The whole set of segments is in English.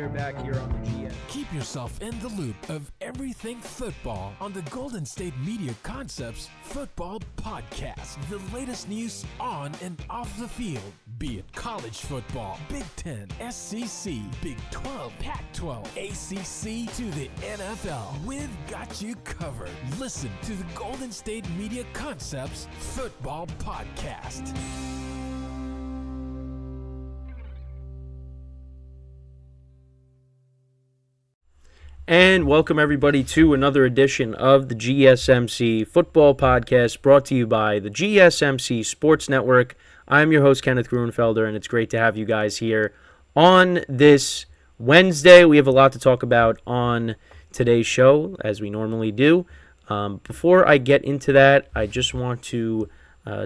we are back here on the GM. Keep yourself in the loop of everything football on the Golden State Media Concepts Football Podcast. The latest news on and off the field, be it college football, Big Ten, SEC, Big 12, Pac-12, ACC to the NFL. We've got you covered. Listen to the Golden State Media Concepts Football Podcast. And welcome everybody to another edition of the GSMC Football Podcast, brought to you by the GSMC Sports Network. I'm your host, Kenneth Grunfelder, and it's great to have you guys here on this Wednesday. We have a lot to talk about on today's show, as we normally do. Before I get into that, I just want to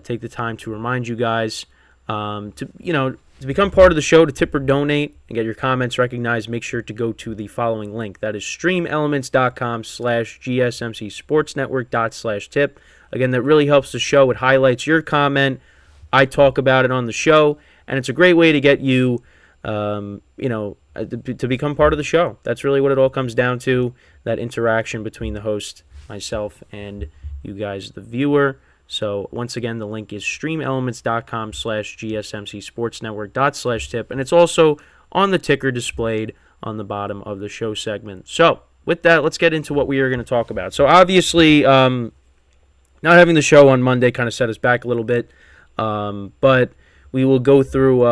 take the time to remind you guys to become part of the show, to tip or donate and get your comments recognized. Make sure to go to the following link. That is streamelements.com/gsmcsportsnetwork./tip. Again, that really helps the show. It highlights your comment. I talk about it on the show, and it's a great way to get you, to become part of the show. That's really what it all comes down to, that interaction between the host, myself, and you guys, the viewer. So once again, the link is streamelements.com/gsmcsportsnetwork./tip, and it's also on the ticker displayed on the bottom of the show segment. So with that, let's get into what we are going to talk about. So obviously, not having the show on Monday kind of set us back a little bit, but we will go through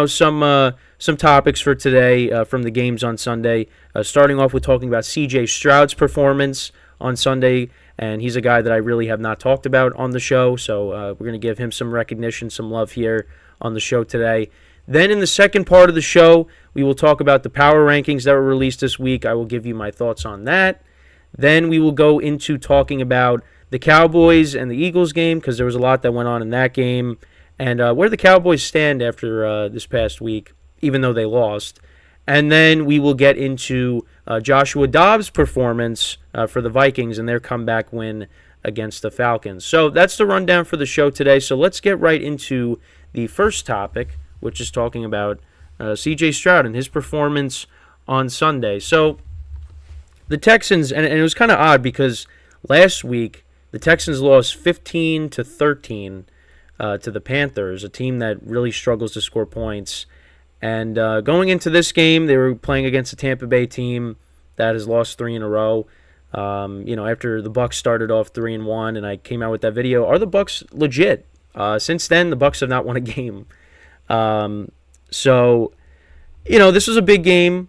some topics for today from the games on Sunday. Starting off with talking about CJ Stroud's performance on Sunday. And he's a guy that I really have not talked about on the show, so we're going to give him some recognition, some love here on the show today. Then in the second part of the show, we will talk about the power rankings that were released this week. I will give you my thoughts on that. Then we will go into talking about the Cowboys and the Eagles game, because there was a lot that went on in that game, and where the Cowboys stand after this past week, even though they lost. And then we will get into Joshua Dobbs' performance for the Vikings and their comeback win against the Falcons. So that's the rundown for the show today. So let's get right into the first topic, which is talking about CJ Stroud and his performance on Sunday. So the Texans, and it was kind of odd because last week the Texans lost 15-13 to the Panthers, a team that really struggles to score points. And going into this game, they were playing against a Tampa Bay team that has lost 3 in a row. After the Bucs started off 3-1, and I came out with that video, are the Bucs legit? Since then, the Bucs have not won a game. This was a big game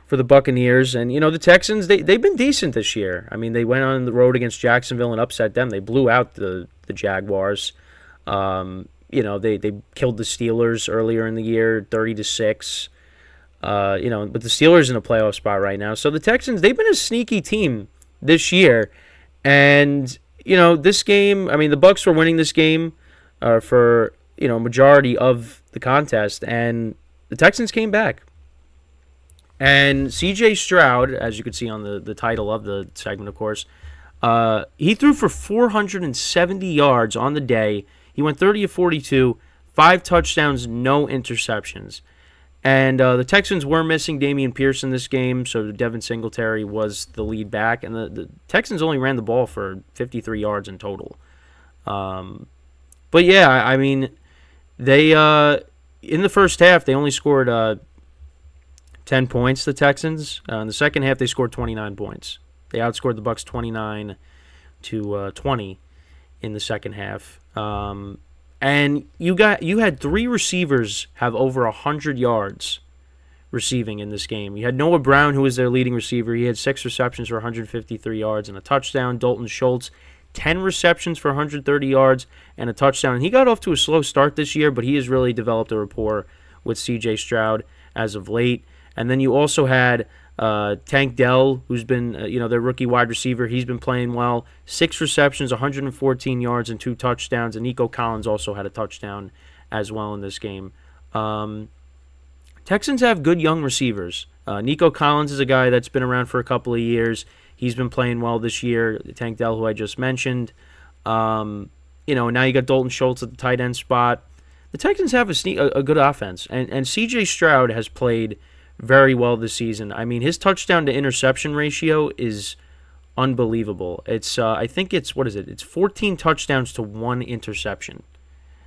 for the Buccaneers, and the Texans, they've been decent this year. I mean, they went on the road against Jacksonville and upset them. They blew out the Jaguars. They killed the Steelers earlier in the year, 30-6. But the Steelers in a playoff spot right now. So the Texans, they've been a sneaky team this year. And, this game, I mean, the Bucs were winning this game for, majority of the contest. And the Texans came back. And CJ Stroud, as you can see on the title of the segment, of course, he threw for 470 yards on the day. He went 30 of 42, 5 touchdowns, no interceptions. And the Texans were missing Dameon Pierce in this game, so Devin Singletary was the lead back. And the Texans only ran the ball for 53 yards in total. But yeah, I mean, they in the first half, they only scored 10 points, the Texans. In the second half, they scored 29 points. They outscored the Bucs 29-20 in the second half. And you had 3 receivers have over 100 yards receiving in this game. You had Noah Brown, who was their leading receiver. He had 6 receptions for 153 yards and a touchdown. Dalton Schultz, 10 receptions for 130 yards and a touchdown. And he got off to a slow start this year, but he has really developed a rapport with CJ Stroud as of late. And then you also had Tank Dell, who's been, their rookie wide receiver. He's been playing well. 6 receptions, 114 yards, and 2 touchdowns. And Nico Collins also had a touchdown as well in this game. Texans have good young receivers. Nico Collins is a guy that's been around for a couple of years. He's been playing well this year. Tank Dell, who I just mentioned. Now you got Dalton Schultz at the tight end spot. The Texans have a good offense. And CJ Stroud has played very well this season. I mean, his touchdown to interception ratio is unbelievable. It's I think it's what is it? It's 14 touchdowns to 1 interception.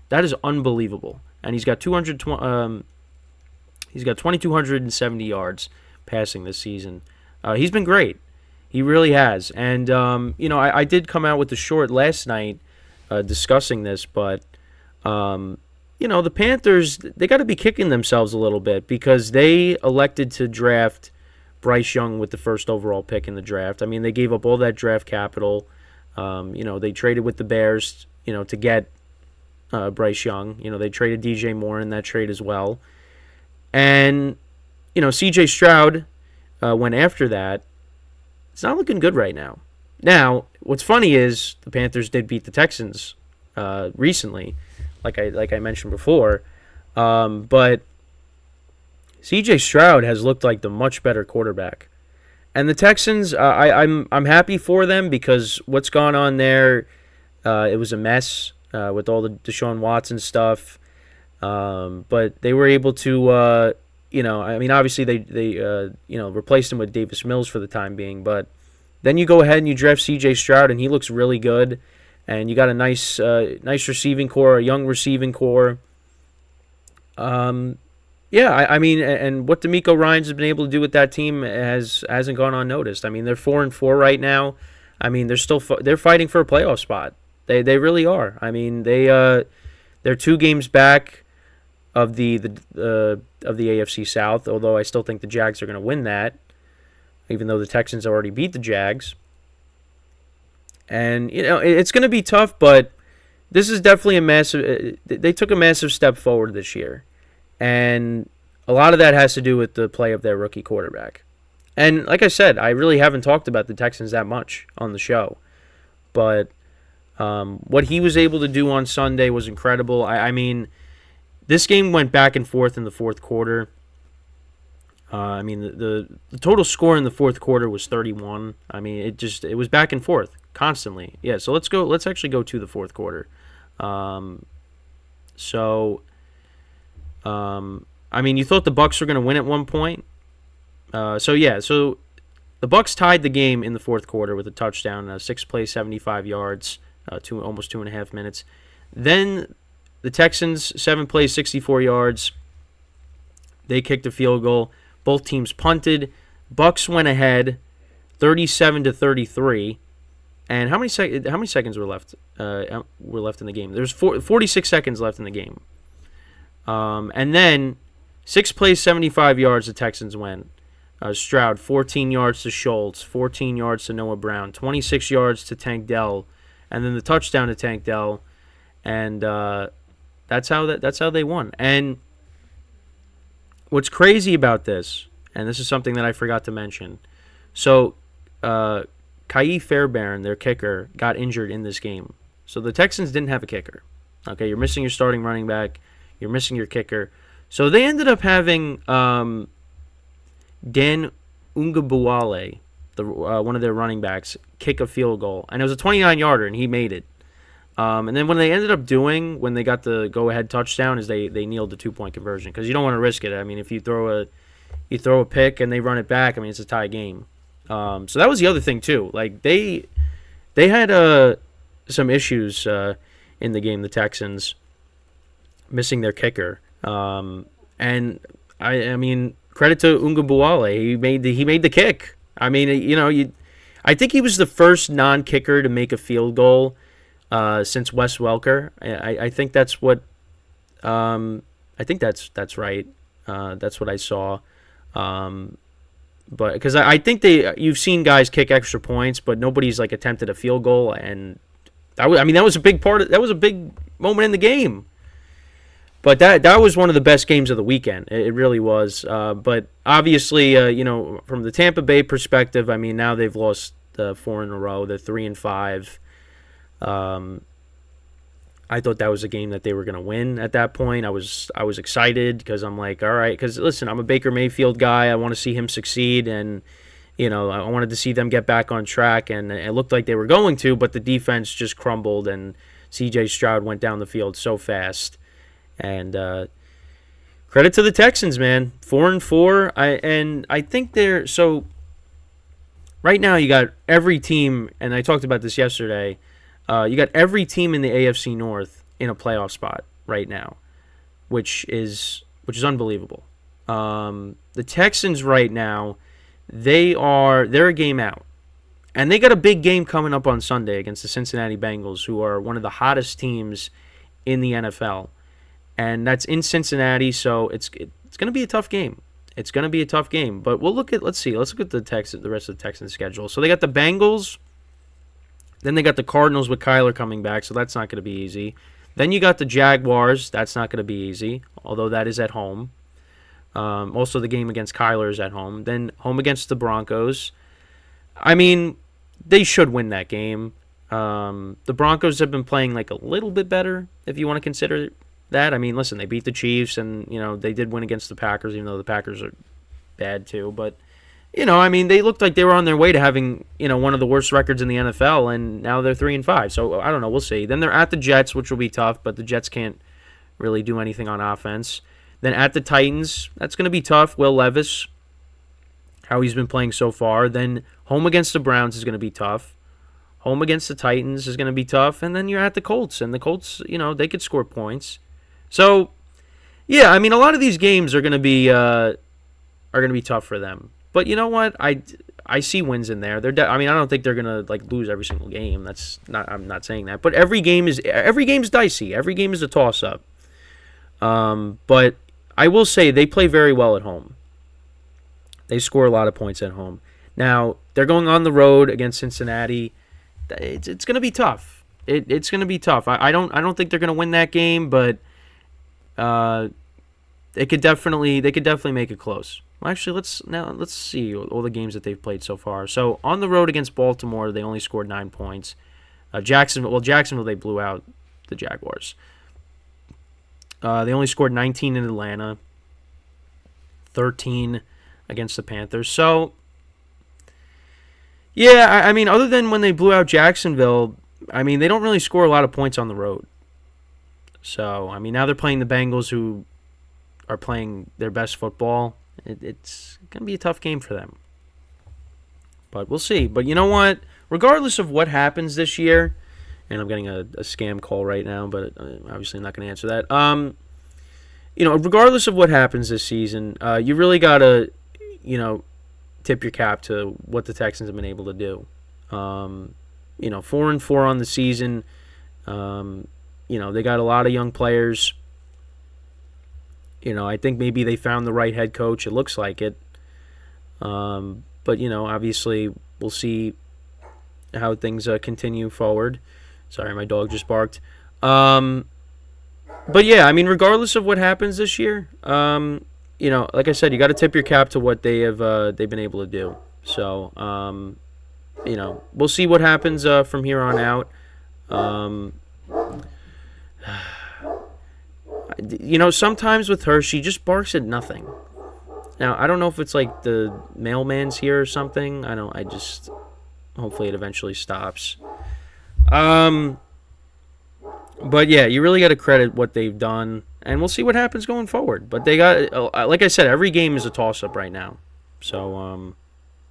That is unbelievable. And he's got 2,270 yards passing this season. He's been great. He really has. And I did come out with the short last night discussing this, but the Panthers, they got to be kicking themselves a little bit because they elected to draft Bryce Young with the first overall pick in the draft. I mean, they gave up all that draft capital. They traded with the Bears, to get Bryce Young. They traded DJ Moore in that trade as well. And, CJ Stroud went after that. It's not looking good right now. Now, what's funny is the Panthers did beat the Texans recently, like I mentioned before. But CJ Stroud has looked like the much better quarterback. And the Texans, I'm happy for them because what's gone on there, it was a mess with all the Deshaun Watson stuff. But they were able to, obviously they replaced him with Davis Mills for the time being. But then you go ahead and you draft C.J. Stroud, and he looks really good. And you got a nice receiving core, a young receiving core. And what D'Amico Ryans has been able to do with that team hasn't gone unnoticed. I mean, they're 4-4 right now. I mean, they're fighting for a playoff spot. They really are. I mean, they're 2 games back of the AFC South. Although I still think the Jags are going to win that, even though the Texans already beat the Jags. And it's going to be tough, but this is definitely a massive. They took a massive step forward this year, and a lot of that has to do with the play of their rookie quarterback. And like I said, I really haven't talked about the Texans that much on the show, but what he was able to do on Sunday was incredible. I mean, this game went back and forth in the fourth quarter. The total score in the fourth quarter was 31. I mean, it was back and forth constantly. Yeah, so let's actually go to the fourth quarter. You thought the Bucs were going to win at one point. So the Bucs tied the game in the fourth quarter with a touchdown, 6 plays, 75 yards, almost 2.5 minutes. Then the Texans, 7 plays, 64 yards. They kicked a field goal. Both teams punted. Bucs went ahead, 37-33. And how many seconds were left? Were left in the game? There's 46 seconds left in the game. And then 6 plays, 75 yards. The Texans went. Stroud, 14 yards to Schultz, 14 yards to Noah Brown, 26 yards to Tank Dell, and then the touchdown to Tank Dell, and that's how they won. And what's crazy about this, and this is something that I forgot to mention, so Kai Fairbairn, their kicker, got injured in this game. So the Texans didn't have a kicker. Okay, you're missing your starting running back, you're missing your kicker. So they ended up having Dan Ungabuale, one of their running backs, kick a field goal. And it was a 29-yarder, and he made it. And then when they got the go-ahead touchdown, is they kneeled the 2-point conversion because you don't want to risk it. I mean, if you throw a pick and they run it back, I mean, it's a tie game. So that was the other thing too. Like they had some issues in the game. The Texans missing their kicker, and I mean, credit to Ungabuale. He made the kick. I mean, I think he was the first non-kicker to make a field goal since Wes Welker. I think that's what. I think that's right. That's what I saw. But because I think you've seen guys kick extra points, but nobody's like attempted a field goal, and that was a big that was a big moment in the game. But that was one of the best games of the weekend. It really was. But obviously, from the Tampa Bay perspective, I mean, now they've lost 4 in a row. They're 3-5. I thought that was a game that they were going to win at that point. I was excited because I'm like, all right, because listen, I'm a Baker Mayfield guy. I want to see him succeed, and I wanted to see them get back on track, and it looked like they were going to, but the defense just crumbled, and CJ Stroud went down the field so fast. And credit to the Texans, man. 4-4. I think they're so. Right now, you got every team, and I talked about this yesterday. You got every team in the AFC North in a playoff spot right now, which is unbelievable. The Texans right now, they're a game out, and they got a big game coming up on Sunday against the Cincinnati Bengals, who are one of the hottest teams in the NFL, and that's in Cincinnati. So it's going to be a tough game. It's going to be a tough game, but let's look at the rest of the Texans schedule. So they got the Bengals, then they got the Cardinals with Kyler coming back, so that's not going to be easy. Then you got the Jaguars, that's not going to be easy, although that is at home. Also, the game against Kyler is at home. Then home against the Broncos. I mean, they should win that game. The Broncos have been playing like a little bit better, if you want to consider that. I mean, listen, they beat the Chiefs, and they did win against the Packers, even though the Packers are bad too. But I mean, they looked like they were on their way to having one of the worst records in the NFL, and now they're 3-5. So I don't know, we'll see. Then they're at the Jets, which will be tough, but the Jets can't really do anything on offense. Then at the Titans, that's going to be tough. Will Levis, how he's been playing so far. Then home against the Browns is going to be tough. Home against the Titans is going to be tough. And then you're at the Colts. And the Colts, they could score points. So, yeah, I mean, a lot of these games are going to be tough for them. But you know what? I see wins in there. I mean, I don't think they're going to lose every single game. I'm not saying that. But every game is dicey. Every game is a toss-up. But I will say they play very well at home. They score a lot of points at home. Now, they're going on the road against Cincinnati. It's going to be tough. It's going to be tough. I don't think they're going to win that game, but they could definitely make it close. Well, actually, let's see all the games that they've played so far. So, on the road against Baltimore, they only scored 9 points. Jacksonville, they blew out the Jaguars. They only scored 19 in Atlanta, 13 against the Panthers. So, yeah, I mean, other than when they blew out Jacksonville, I mean, they don't really score a lot of points on the road. So, I mean, now they're playing the Bengals, who are playing their best football. It's going to be a tough game for them. But we'll see. But you know what? Regardless of what happens this year, and I'm getting a scam call right now, but obviously I'm not going to answer that. Regardless of what happens this season, you really got to, tip your cap to what the Texans have been able to do. 4-4 on the season. They got a lot of young players. I think maybe they found the right head coach. It looks like it. But, obviously we'll see how things continue forward. Sorry, my dog just barked. But yeah, I mean, regardless of what happens this year, like I said, you got to tip your cap to what they've been able to do. So, we'll see what happens from here on out. Sometimes with her, she just barks at nothing. Now, I don't know if it's like the mailman's here or something. Hopefully it eventually stops. But yeah, you really got to credit what they've done, and we'll see what happens going forward. But they got, like I said, every game is a toss-up right now. So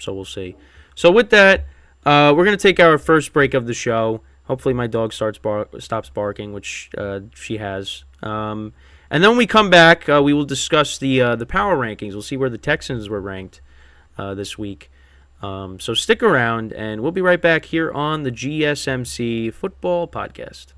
we'll see. So with that, we're going to take our first break of the show. Hopefully my dog stops barking, which she has. And then when we come back, we will discuss the power rankings. We'll see where the Texans were ranked this week. So stick around, and we'll be right back here on the GSMC Football Podcast.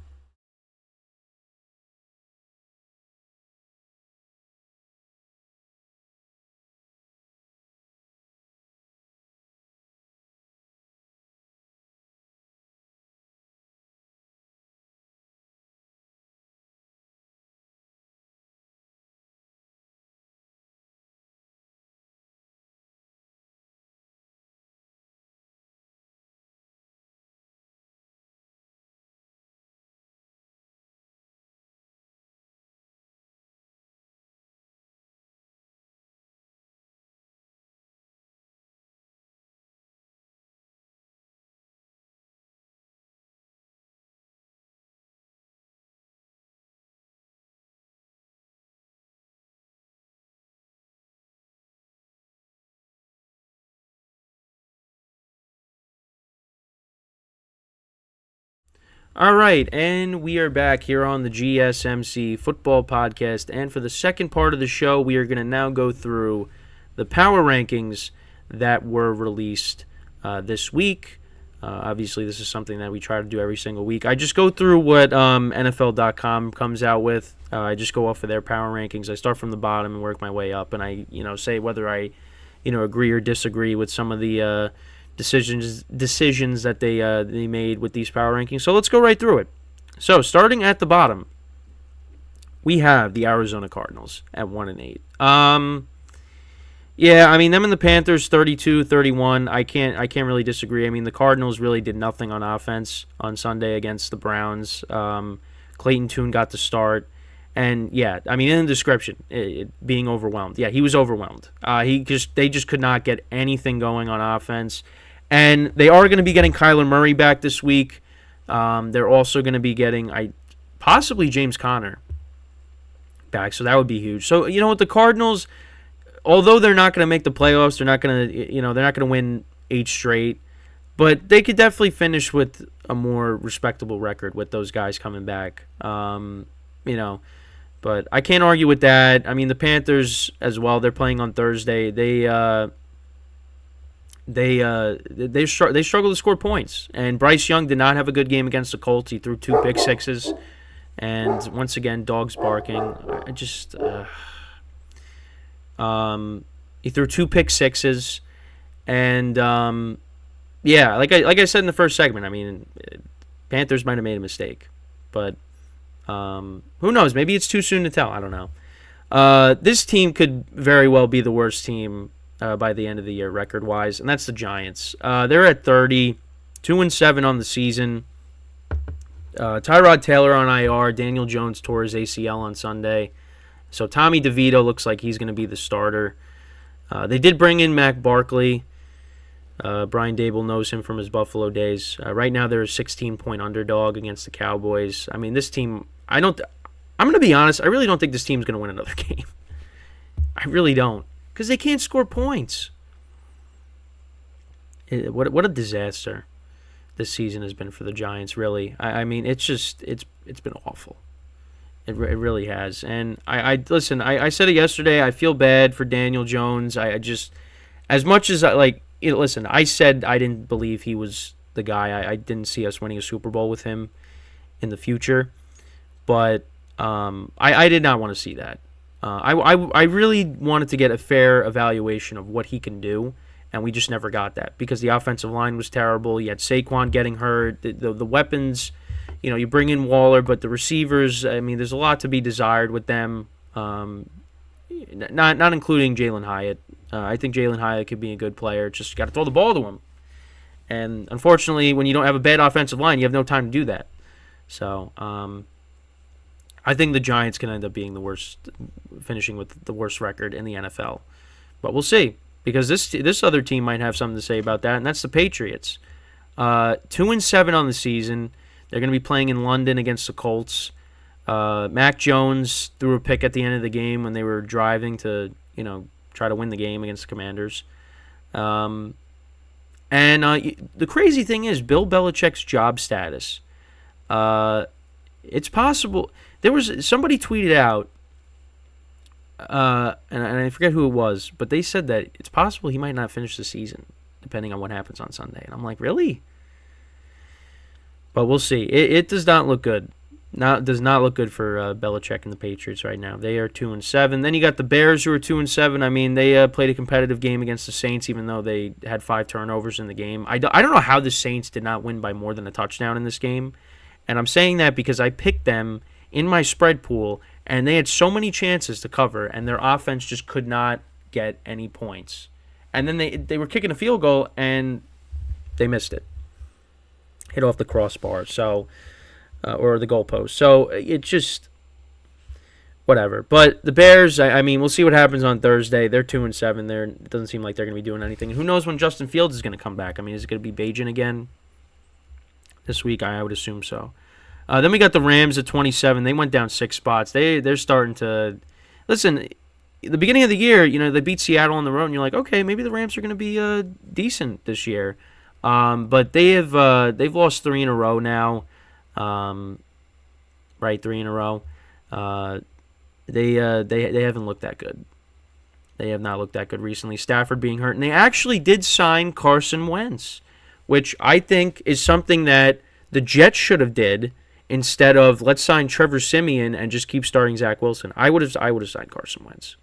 All right, and we are back here on the GSMC Football Podcast. And for the second part of the show, we are going to now go through the power rankings that were released this week. Obviously, this is something that we try to do every single week. I just go through what NFL.com comes out with. I just go off of their power rankings. I start from the bottom and work my way up, and I say whether I agree or disagree with some of the decisions that they made with these power rankings. So let's go right through it. So starting at the bottom, we have the Arizona Cardinals at 1-8. Yeah, I mean, them and the Panthers 32-31. I can't really disagree. I mean, the Cardinals really did nothing on offense on Sunday against the Browns. Clayton Tune got the start. And yeah, I mean, in the description, being overwhelmed. Yeah, he was overwhelmed. They just could not get anything going on offense. And they are going to be getting Kyler Murray back this week. They're also going to be getting possibly James Conner back, so that would be huge. So with the Cardinals, although they're not going to make the playoffs, they're not going to win 8 straight, but they could definitely finish with a more respectable record with those guys coming back. But I can't argue with that. I mean, the Panthers as well. They're playing on Thursday. They struggle to score points. And Bryce Young did not have a good game against the Colts. He threw 2 pick sixes, and once again, dogs barking. He threw 2 pick sixes, and yeah, like I said in the first segment, I mean, Panthers might have made a mistake, but who knows? Maybe it's too soon to tell. I don't know. This team could very well be the worst team by the end of the year record-wise, and that's the Giants. They're at 30, 2-7 on the season. Tyrod Taylor on IR. Daniel Jones tore his ACL on Sunday. So Tommy DeVito looks like he's going to be the starter. They did bring in Mac Barkley. Brian Dable knows him from his Buffalo days. Right now they're a 16-point underdog against the Cowboys. I mean, this team, I'm going to be honest, I really don't think this team's going to win another game. I really don't. Because they can't score points. What a disaster this season has been for the Giants, really. I mean, it's been awful. It really has. And listen, I said it yesterday, I feel bad for Daniel Jones. I just, as much as listen, I said I didn't believe he was the guy. I didn't see us winning a Super Bowl with him in the future. But I did not want to see that. I really wanted to get a fair evaluation of what he can do, and we just never got that because the offensive line was terrible. You had Saquon getting hurt. The weapons, you bring in Waller, but the receivers, I mean, there's a lot to be desired with them, not including Jalen Hyatt. I think Jalen Hyatt could be a good player. Just got to throw the ball to him. And unfortunately, when you don't have a bad offensive line, you have no time to do that. So I think the Giants can end up being the worst, finishing with the worst record in the NFL. But we'll see, because this other team might have something to say about that, and that's the Patriots. 2-7 on the season. They're going to be playing in London against the Colts. Mac Jones threw a pick at the end of the game when they were driving to, try to win the game against the Commanders. And the crazy thing is, Bill Belichick's job status. It's possible. There was somebody tweeted out, and I forget who it was, but they said that it's possible he might not finish the season, depending on what happens on Sunday. And I'm like, really? But we'll see. It does not look good. Does not look good for Belichick and the Patriots right now. They are 2-7. Then you got the Bears, who are 2-7. I mean, they played a competitive game against the Saints, even though they had 5 turnovers in the game. I don't know how the Saints did not win by more than a touchdown in this game. And I'm saying that because I picked them in my spread pool, and they had so many chances to cover, and their offense just could not get any points. And then they were kicking a field goal, and they missed it. Hit off the crossbar, or the goalpost. So it just, whatever. But the Bears, I mean, we'll see what happens on Thursday. They're 2-7. It doesn't seem like they're going to be doing anything. And who knows when Justin Fields is going to come back? I mean, is it going to be Bajan again this week? I would assume so. Then we got the Rams at 27. They went down 6 spots. They're starting to listen. The beginning of the year, they beat Seattle on the road, and you're like, okay, maybe the Rams are going to be decent this year. But they've lost 3 in a row now. Right, 3 in a row. They haven't looked that good. They have not looked that good recently. Stafford being hurt, and they actually did sign Carson Wentz, which I think is something that the Jets should have did instead of let's sign Trevor Siemian and just keep starting Zach Wilson. I would have signed Carson Wentz.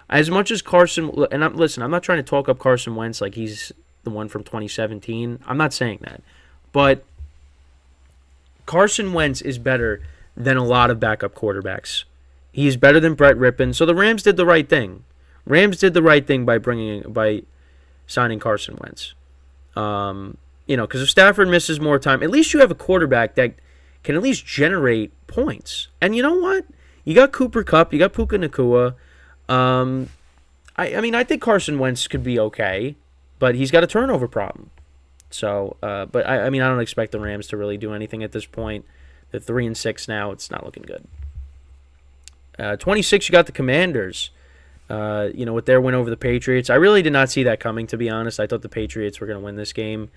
As much as Carson, and I'm not trying to talk up Carson Wentz like he's the one from 2017. I'm not saying that, but Carson Wentz is better than a lot of backup quarterbacks. He's better than Brett Rippon. So the Rams did the right thing. Rams did the right thing by signing Carson Wentz. Because if Stafford misses more time, at least you have a quarterback that can at least generate points. And you know what? You got Cooper Kupp, you got Puka Nacua. I think Carson Wentz could be okay, but he's got a turnover problem. So, but I don't expect the Rams to really do anything at this point. They're 3-6 now. It's not looking good. 26, you got the Commanders. With their win over the Patriots. I really did not see that coming, to be honest. I thought the Patriots were going to win this game.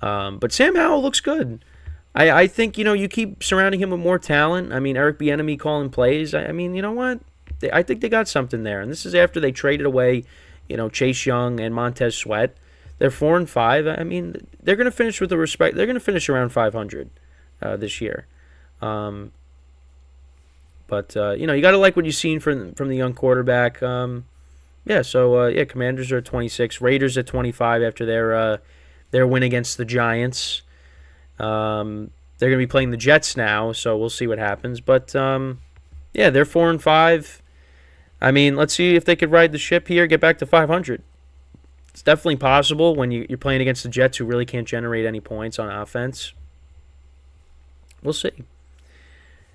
But Sam Howell looks good. I think, you keep surrounding him with more talent. I mean, Eric Bieniemy calling plays. You know what? I think they got something there. And this is after they traded away, Chase Young and Montez Sweat. They're 4-5. They're going to finish with the respect. They're going to finish around 500 this year. But you got to like what you've seen from the young quarterback. Commanders are at 26. Raiders at 25 after their win against the Giants. They're going to be playing the Jets now, so we'll see what happens. But, they're 4-5. Let's see if they could ride the ship here, get back to 500. It's definitely possible when you're playing against the Jets who really can't generate any points on offense. We'll see.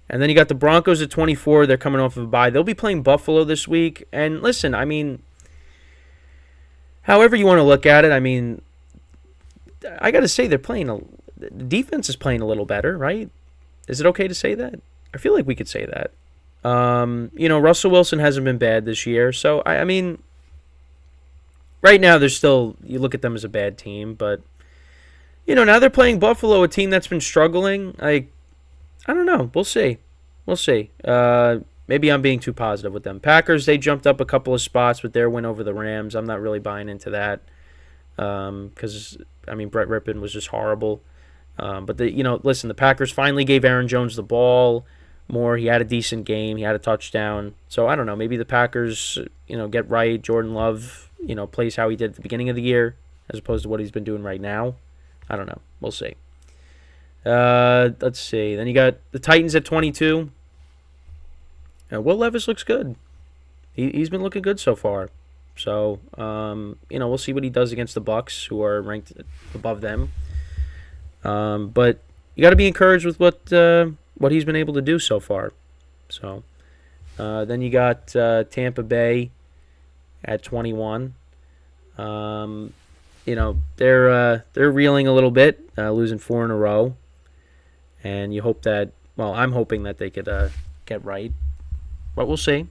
And then you got the Broncos at 24. They're coming off of a bye. They'll be playing Buffalo this week. And listen, however you want to look at it, I got to say the defense is playing a little better, right? Is it okay to say that? I feel like we could say that. Russell Wilson hasn't been bad this year. So, right now you look at them as a bad team. But, now they're playing Buffalo, a team that's been struggling. I don't know. We'll see. Maybe I'm being too positive with them. Packers, they jumped up a couple of spots with their win over the Rams. I'm not really buying into that because, Brett Rippon was just horrible. But, listen, the Packers finally gave Aaron Jones the ball more. He had a decent game. He had a touchdown. So, I don't know. Maybe the Packers, get right. Jordan Love, plays how he did at the beginning of the year as opposed to what he's been doing right now. I don't know. We'll see. Let's see. Then you got the Titans at 22. Will Levis looks good. He's been looking good so far. So, we'll see what he does against the Bucs, who are ranked above them. But you got to be encouraged with what he's been able to do so far. So, then you got Tampa Bay at 21. They're reeling a little bit, losing 4 in a row. And you hope that, I'm hoping that they could get right. But we'll see.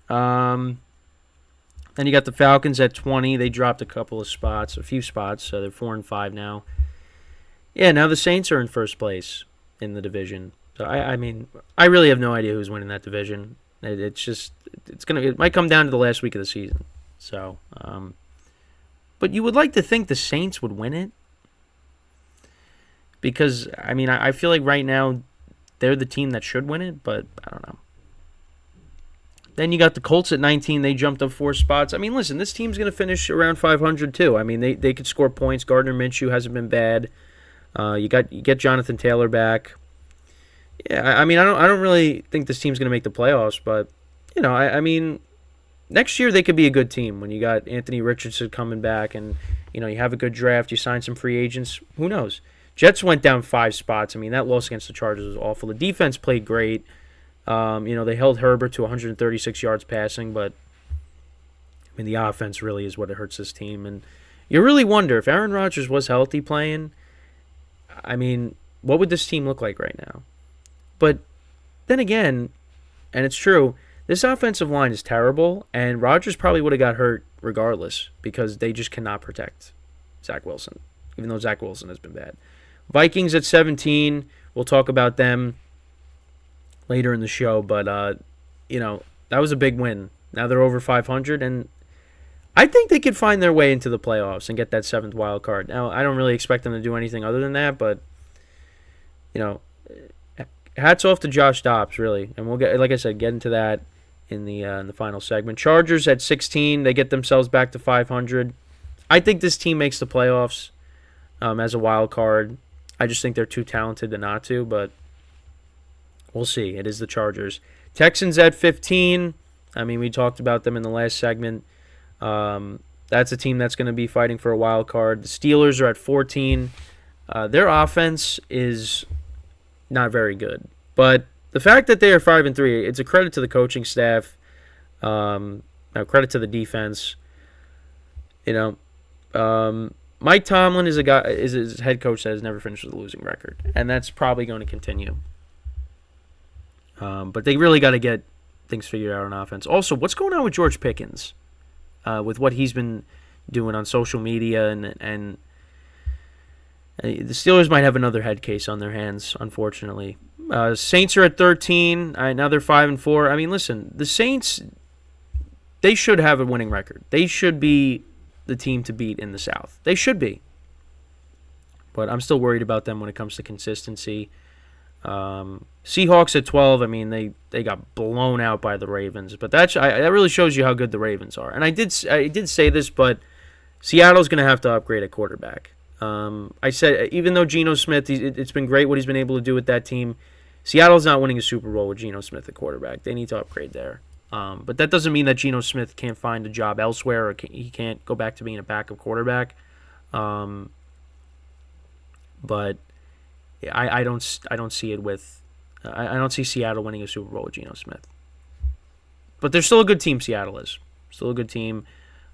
Then you got the Falcons at 20. They dropped a few spots. So they're 4-5 now. Yeah, now the Saints are in first place in the division. So, I really have no idea who's winning that division. It might come down to the last week of the season. So, but you would like to think the Saints would win it. Because, I feel like right now they're the team that should win it, but I don't know. Then you got the Colts at 19. They jumped up 4 spots. Listen, this team's going to finish around 500 too. They could score points. Gardner Minshew hasn't been bad. You get Jonathan Taylor back. Yeah, I don't really think this team's going to make the playoffs, but next year they could be a good team when you got Anthony Richardson coming back and you have a good draft. You sign some free agents. Who knows? Jets went down 5 spots. That loss against the Chargers was awful. The defense played great. They held Herbert to 136 yards passing, but the offense really is what hurts this team. And you really wonder if Aaron Rodgers was healthy playing, what would this team look like right now? But then again, and it's true, this offensive line is terrible, and Rodgers probably would have got hurt regardless because they just cannot protect Zach Wilson, even though Zach Wilson has been bad. Vikings at 17. We'll talk about them later in the show, but that was a big win. Now they're over 500, and I think they could find their way into the playoffs and get that 7th wild card. Now, I don't really expect them to do anything other than that, but hats off to Josh Dobbs, really. And we'll get, like I said, get into that in the final segment. Chargers at 16, they get themselves back to 500. I think this team makes the playoffs as a wild card. I just think they're too talented to not to, but we'll see. It is the Chargers. Texans at 15. I mean, we talked about them in the last segment. That's a team that's going to be fighting for a wild card. The Steelers are at 14. Their offense is not very good, but the fact that they are 5-3, it's a credit to the coaching staff. Credit to the defense. Mike Tomlin is his head coach that has never finished with a losing record, and that's probably going to continue. But they really got to get things figured out on offense. Also, what's going on with George Pickens? With what he's been doing on social media, and the Steelers might have another head case on their hands, unfortunately. Saints are at 13. Now they're 5-4. I mean, listen, the Saints, they should have a winning record. They should be the team to beat in the South. They should be. But I'm still worried about them when it comes to consistency. Seahawks at 12. I mean, they got blown out by the Ravens, but that really shows you how good the Ravens are. And I did say this, but Seattle's going to have to upgrade at quarterback. I said, even though Geno Smith, it's been great what he's been able to do with that team, Seattle's not winning a Super Bowl with Geno Smith at quarterback. They need to upgrade there. But that doesn't mean that Geno Smith can't find a job elsewhere or he can't go back to being a backup quarterback. But I don't see it with I don't see Seattle winning a Super Bowl with Geno Smith. But they're still a good team. Seattle is still a good team.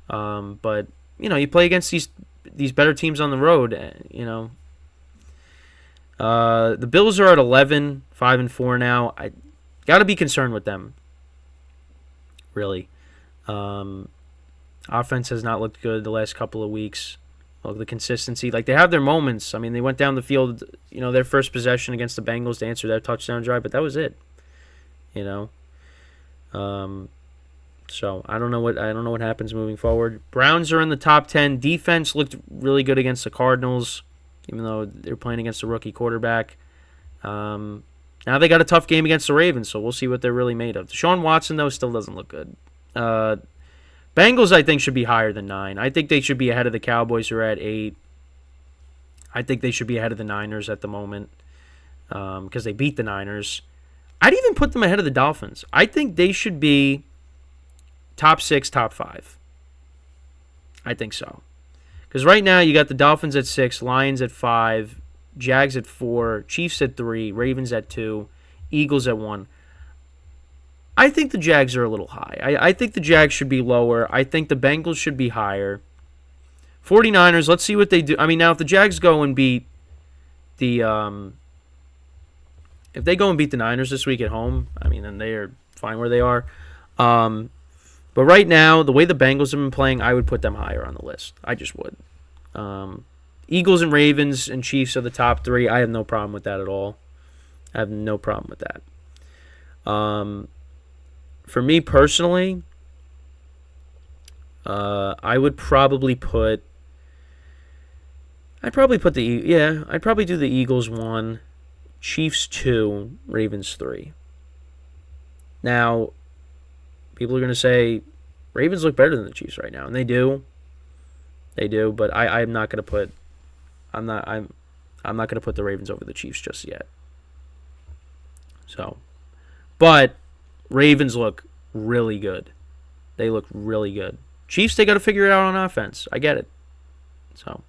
But you play against these better teams on the road. The Bills are at 11, 5-4 now. I got to be concerned with them. Really, offense has not looked good the last couple of weeks. The consistency, they have their moments. I mean, they went down the field, their first possession against the Bengals to answer their touchdown drive, but that was it. So I don't know what happens moving forward. Browns are in the top 10. Defense looked really good against the Cardinals, even though they're playing against a rookie quarterback. Now they got a tough game against the Ravens, so we'll see what they're really made of. Deshaun Watson, though, still doesn't look good. Bengals, I think, should be higher than 9. I think they should be ahead of the Cowboys, who are at 8. I think they should be ahead of the Niners at the moment because they beat the Niners. I'd even put them ahead of the Dolphins. I think they should be top 6, top 5. I think so. Because right now you got the Dolphins at 6, Lions at 5, Jags at 4, Chiefs at 3, Ravens at 2, Eagles at 1. I think the Jags are a little high. I think the Jags should be lower. I think the Bengals should be higher. 49ers, let's see what they do. I mean, now if the Jags go and beat the if they go and beat the Niners this week at home, I mean, then they are fine where they are. But right now, the way the Bengals have been playing, I would put them higher on the list. I just would. Eagles and Ravens and Chiefs are the top 3. I have no problem with that at all. I have no problem with that. For me personally, I would probably put. I'd probably do the Eagles 1, Chiefs 2, Ravens 3. Now, people are going to say Ravens look better than the Chiefs right now, and they do. They do, but I'm not going to put. I'm not going to put the Ravens over the Chiefs just yet. So, but Ravens look really good. They look really good. Chiefs, they got to figure it out on offense. I get it. So,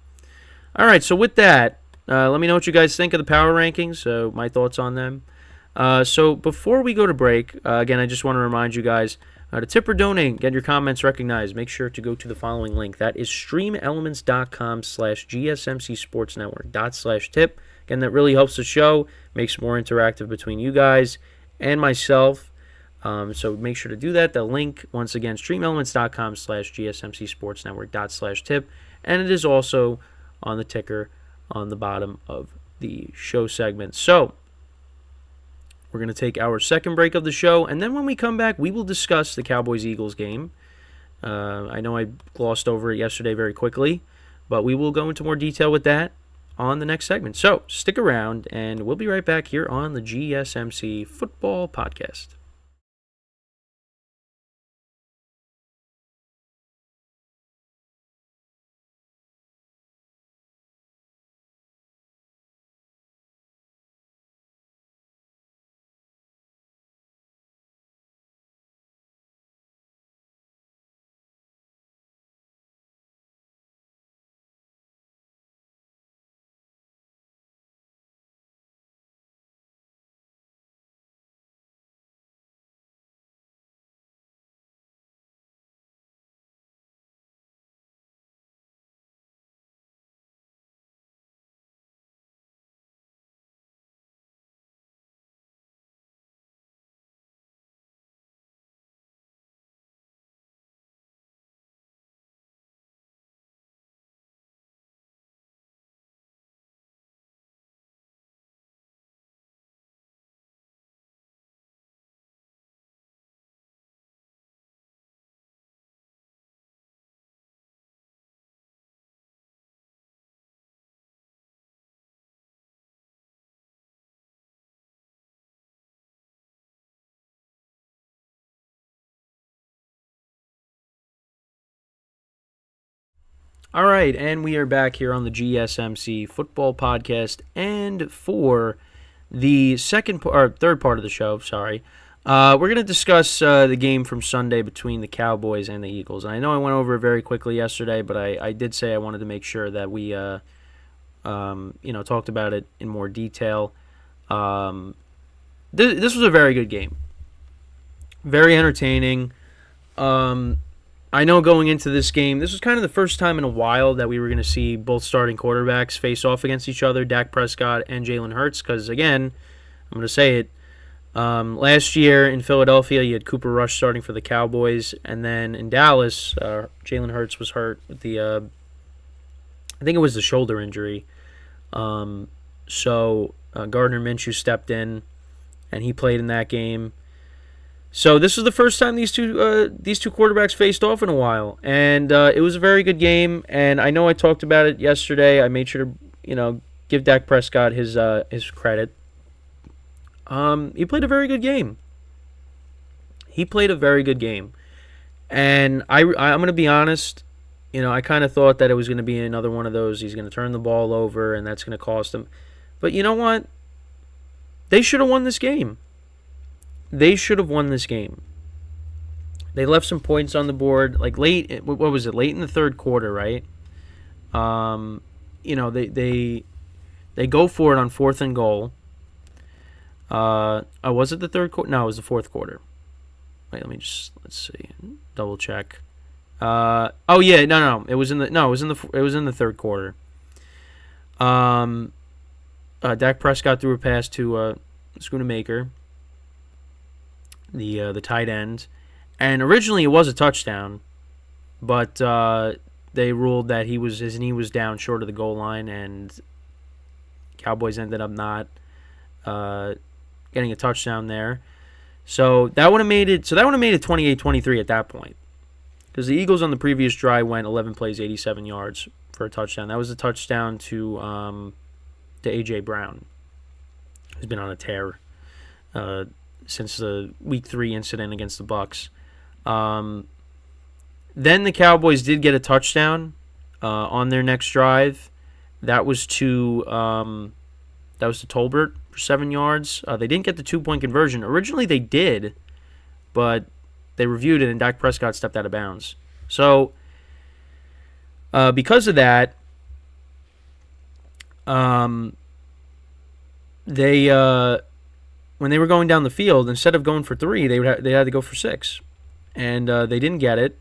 all right. So with that, let me know what you guys think of the power rankings. My thoughts on them. So before we go to break, again, I just want to remind you guys to tip or donate, get your comments recognized. Make sure to go to the following link. That is streamelements.com/gsmcsportsnetwork./tip. Again, that really helps the show, makes it more interactive between you guys and myself. So make sure to do that. The link, once again, streamelements.com/gsmcsportsnetwork./tip. And it is also on the ticker on the bottom of the show segment. So we're going to take our second break of the show, and then when we come back, we will discuss the Cowboys-Eagles game. I know I glossed over it yesterday very quickly, but we will go into more detail with that on the next segment. So stick around, and we'll be right back here on the GSMC Football Podcast. All right, and we are back here on the GSMC Football Podcast, and for the third part of the show, we're going to discuss the game from Sunday between the Cowboys and the Eagles. And I know I went over it very quickly yesterday, but I did say I wanted to make sure that we, talked about it in more detail. This was a very good game, very entertaining. I know going into this game, this was kind of the first time in a while that we were going to see both starting quarterbacks face off against each other, Dak Prescott and Jalen Hurts, because, again, I'm going to say it, last year in Philadelphia, you had Cooper Rush starting for the Cowboys, and then in Dallas, Jalen Hurts was hurt with I think it was the shoulder injury. So Gardner Minshew stepped in, and he played in that game. So this was the first time these two quarterbacks faced off in a while, and it was a very good game. And I know I talked about it yesterday. I made sure to give Dak Prescott his credit. He played a very good game. And I'm going to be honest. I kind of thought that it was going to be another one of those. He's going to turn the ball over, and that's going to cost him. But you know what? They should have won this game. They left some points on the board, like late. What was it? Late in the third quarter, right? They go for it on 4th and goal. Was it the third quarter? No, it was the fourth quarter. Wait, let's see, double check. No. It was in the third quarter. Dak Prescott threw a pass to Schoonamaker, the tight end, and originally it was a touchdown, but they ruled that his knee was down short of the goal line, and Cowboys ended up not getting a touchdown there. So that would have made it 28-23 at that point, because the Eagles on the previous drive went 11 plays, 87 yards for a touchdown. That was a touchdown to A.J. Brown, who's been on a tear since the Week 3 incident against the Bucs. Then the Cowboys did get a touchdown on their next drive. That was to Tolbert for 7 yards. They didn't get the 2-point conversion. Originally they did, but they reviewed it and Dak Prescott stepped out of bounds. So because of that, they when they were going down the field, instead of going for 3, they had to go for 6, and they didn't get it.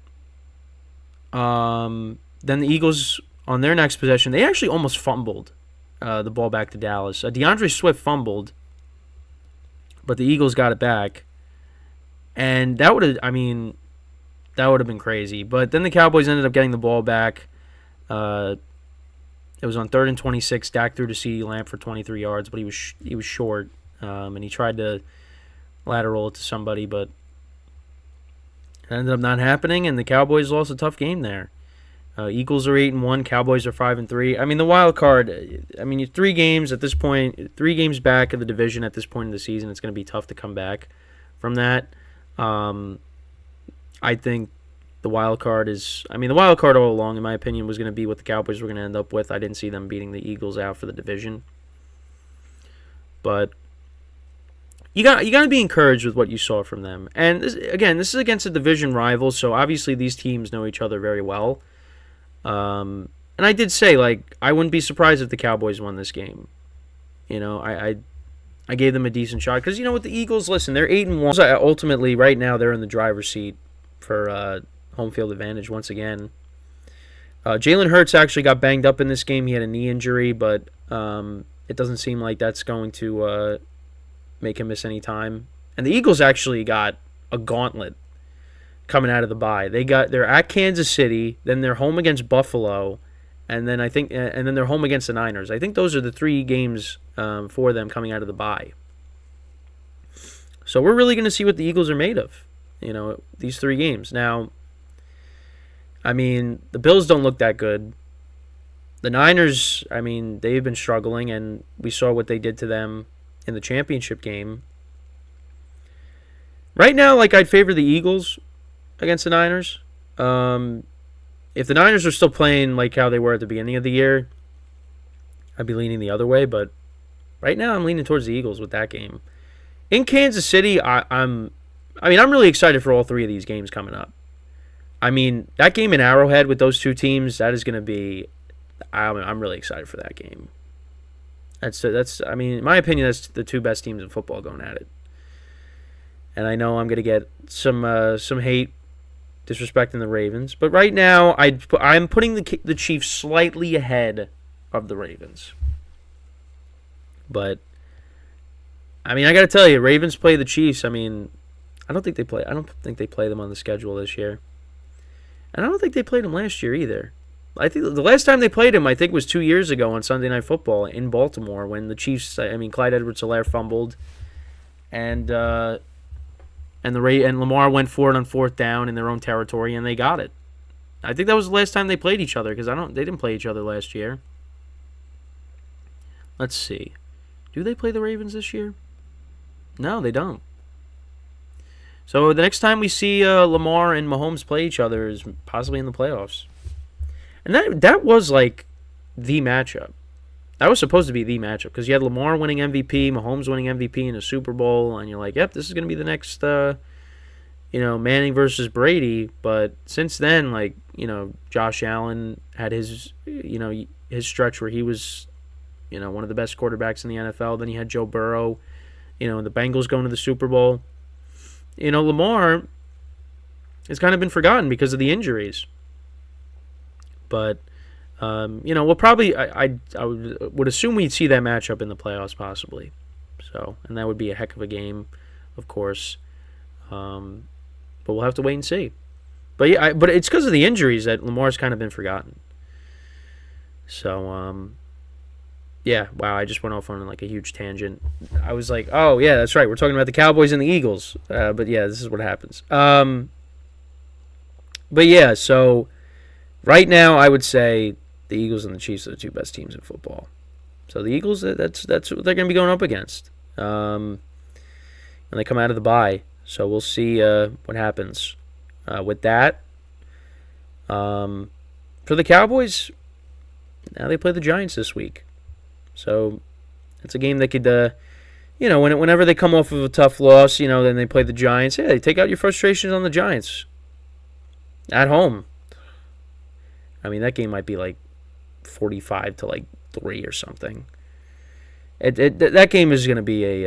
Then the Eagles, on their next possession, they actually almost fumbled the ball back to Dallas. DeAndre Swift fumbled, but the Eagles got it back, and that would have been crazy. But then the Cowboys ended up getting the ball back. It was on 3rd and 26. Dak threw to CeeDee Lamb for 23 yards, but he was short, and he tried to lateral it to somebody, but it ended up not happening, and the Cowboys lost a tough game there. Eagles are 8-1, Cowboys are 5-3. I mean, the wild card. I mean, you're 3 games at this point, 3 games back of the division at this point in the season. It's going to be tough to come back from that. I think the wild card is. I mean, the wild card all along, in my opinion, was going to be what the Cowboys were going to end up with. I didn't see them beating the Eagles out for the division, but you got to be encouraged with what you saw from them. And this is against a division rival, so obviously these teams know each other very well. And I did say, like, I wouldn't be surprised if the Cowboys won this game. You know, I gave them a decent shot because, you know, with the Eagles, listen, they're 8-1. Ultimately, right now, they're in the driver's seat for home field advantage once again. Jalen Hurts actually got banged up in this game. He had a knee injury, but it doesn't seem like that's going to make him miss any time. And the Eagles actually got a gauntlet coming out of the bye. They're at Kansas City, then they're home against Buffalo, and then they're home against the Niners. I think those are the 3 games for them coming out of the bye. So we're really going to see what the Eagles are made of, you know, these 3 games. Now, I mean, the Bills don't look that good. The Niners, I mean, they've been struggling, and we saw what they did to them in the championship game. Right now, like, I'd favor the Eagles against the Niners. If the Niners are still playing like how they were at the beginning of the year, I'd be leaning the other way, but right now I'm leaning towards the Eagles with that game. In Kansas City, I'm really excited for all 3 of these games coming up. I mean, that game in Arrowhead with those 2 teams, that is going to be. I'm really excited for that game. That's. I mean, in my opinion, that's the 2 best teams in football going at it. And I know I'm going to get some hate disrespecting the Ravens, but right now I'm putting the Chiefs slightly ahead of the Ravens. But I mean, I got to tell you, Ravens play the Chiefs. I mean, I don't think they play them on the schedule this year. And I don't think they played them last year either. I think the last time they played him, I think, was 2 years ago on Sunday Night Football in Baltimore when the Chiefs. I mean, Clyde Edwards-Helaire fumbled, and Lamar went for it on 4th down in their own territory, and they got it. I think that was the last time they played each other because they didn't play each other last year. Let's see, do they play the Ravens this year? No, they don't. So the next time we see Lamar and Mahomes play each other is possibly in the playoffs. And that was like the matchup. That was supposed to be the matchup because you had Lamar winning MVP, Mahomes winning MVP in a Super Bowl, and you're like, yep, this is going to be the next, Manning versus Brady. But since then, like, Josh Allen had his stretch where he was, one of the best quarterbacks in the NFL. Then you had Joe Burrow, and the Bengals going to the Super Bowl. Lamar has kind of been forgotten because of the injuries. But, we'll probably, I would assume we'd see that matchup in the playoffs possibly. So, and that would be a heck of a game, of course. But we'll have to wait and see. But yeah, but it's because of the injuries that Lamar's kind of been forgotten. So, yeah, wow, I just went off on like a huge tangent. I was like, oh, yeah, that's right. We're talking about the Cowboys and the Eagles. But yeah, this is what happens. But yeah, so right now I would say the Eagles and the Chiefs are the 2 best teams in football. So the Eagles, that's what they're going to be going up against. And they come out of the bye. So we'll see what happens with that. For the Cowboys, now they play the Giants this week. So it's a game that could, whenever they come off of a tough loss, then they play the Giants. Yeah, they take out your frustrations on the Giants at home. I mean, that game might be like 45 to like 3 or something. That game is going to be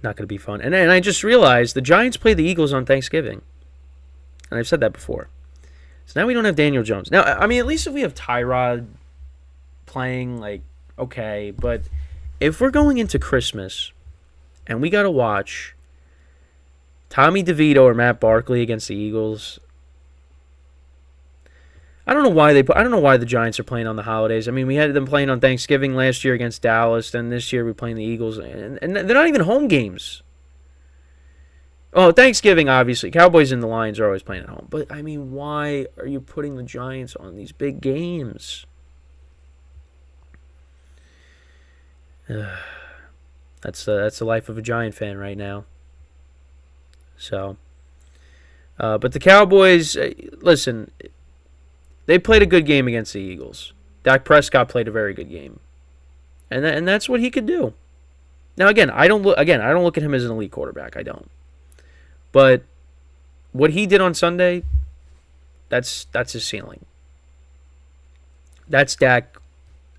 not going to be fun. And I just realized the Giants play the Eagles on Thanksgiving. And I've said that before. So now we don't have Daniel Jones. Now, I mean, at least if we have Tyrod playing, like, okay. But if we're going into Christmas and we got to watch Tommy DeVito or Matt Barkley against the Eagles, I don't know why I don't know why the Giants are playing on the holidays. I mean, we had them playing on Thanksgiving last year against Dallas, then this year we're playing the Eagles, and they're not even home games. Oh, Thanksgiving, obviously. Cowboys and the Lions are always playing at home. But, I mean, why are you putting the Giants on these big games? That's the life of a Giant fan right now. So, but the Cowboys, listen, they played a good game against the Eagles. Dak Prescott played a very good game, and that's what he could do. Now, I don't look at him as an elite quarterback. I don't. But what he did on Sunday, that's his ceiling. That's Dak